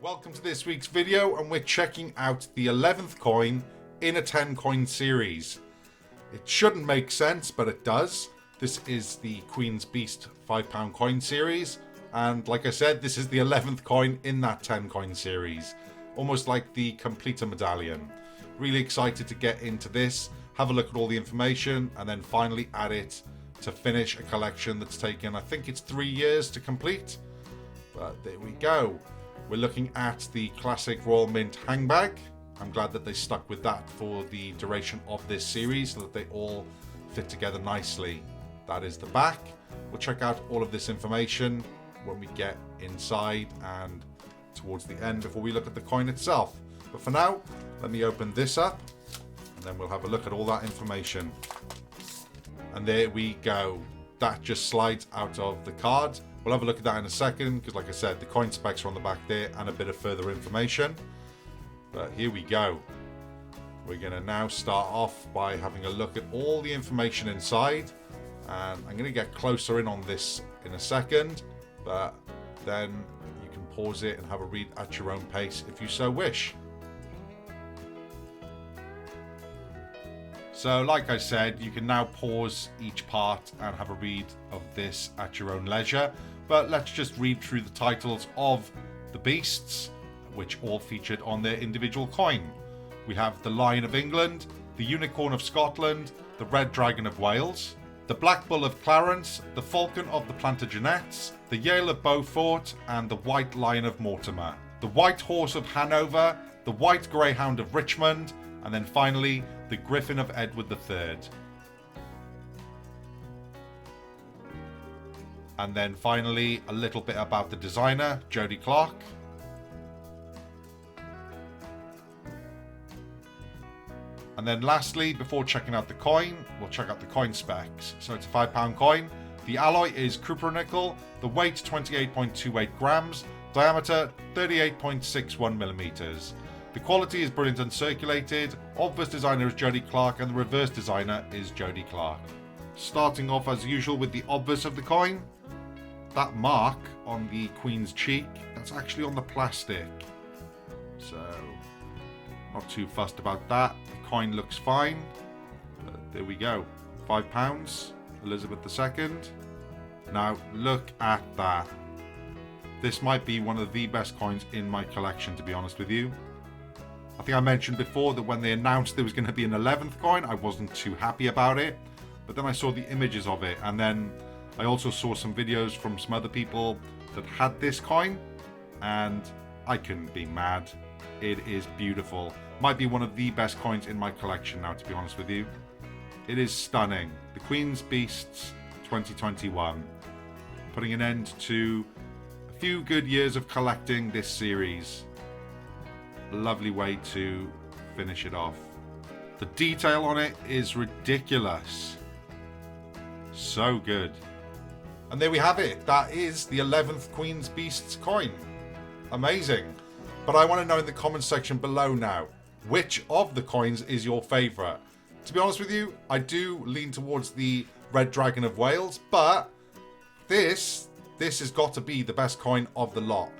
Welcome to this week's video, and we're checking out the 11th coin in a 10 coin series. It shouldn't make sense, but it does. This is the Queen's Beast £5 coin series, and like I said, this is the 11th coin in that 10 coin series. Almost like the completer medallion. Really excited to get into this, have a look at all the information, and then finally add it to finish a collection that's taken, I think it's 3 years to complete. But there we go. We're looking at the classic Royal Mint hangbag. I'm glad that they stuck with that for the duration of this series so that they all fit together nicely. That is the back. We'll check out all of this information when we get inside and towards the end before we look at the coin itself. But for now, let me open this up and then we'll have a look at all that information. And there we go. That just slides out of the card. We'll have a look at that in a second because, like I said, the coin specs are on the back there and a bit of further information. But here we go. We're going to now start off by having a look at all the information inside. And I'm going to get closer in on this in a second. But then you can pause it and have a read at your own pace if you so wish. So, like I said, you can now pause each part and have a read of this at your own leisure. But let's just read through the titles of the beasts, which all featured on their individual coin. We have the Lion of England, the Unicorn of Scotland, the Red Dragon of Wales, the Black Bull of Clarence, the Falcon of the Plantagenets, the Yale of Beaufort, and the White Lion of Mortimer, the White Horse of Hanover, the White Greyhound of Richmond, and then finally, the Griffin of Edward III. And then finally, a little bit about the designer, Jody Clark. And then lastly, before checking out the coin, we'll check out the coin specs. So it's a £5 coin. The alloy is cupronickel, the weight 28.28 grams, diameter 38.61 millimeters. The quality is brilliant uncirculated. Obverse designer is Jody Clark and the reverse designer is Jody Clark. Starting off as usual with the obverse of the coin. That mark on the Queen's cheek, that's actually on the plastic. So, not too fussed about that. The coin looks fine. There we go. £5, Elizabeth II. Now, look at that. This might be one of the best coins in my collection, to be honest with you. I think I mentioned before that when they announced there was going to be an 11th coin, I wasn't too happy about it. But then I saw the images of it, and then I also saw some videos from some other people that had this coin, and I couldn't be mad. It is beautiful. Might be one of the best coins in my collection now, to be honest with you. It is stunning. The Queen's Beasts 2021. Putting an end to a few good years of collecting this series. A lovely way to finish it off. The detail on it is ridiculous. So good. And there we have it. That is the 11th Queen's Beasts coin. Amazing. But I want to know in the comments section below now, which of the coins is your favourite? To be honest with you, I do lean towards the Red Dragon of Wales, but this has got to be the best coin of the lot.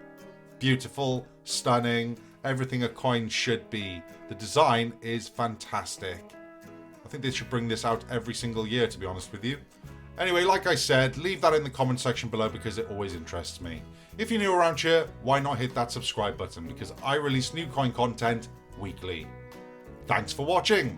Beautiful, stunning, everything a coin should be. The design is fantastic. I think they should bring this out every single year, to be honest with you. Anyway, like I said, leave that in the comment section below because it always interests me. If you're new around here, why not hit that subscribe button because I release new coin content weekly. Thanks for watching.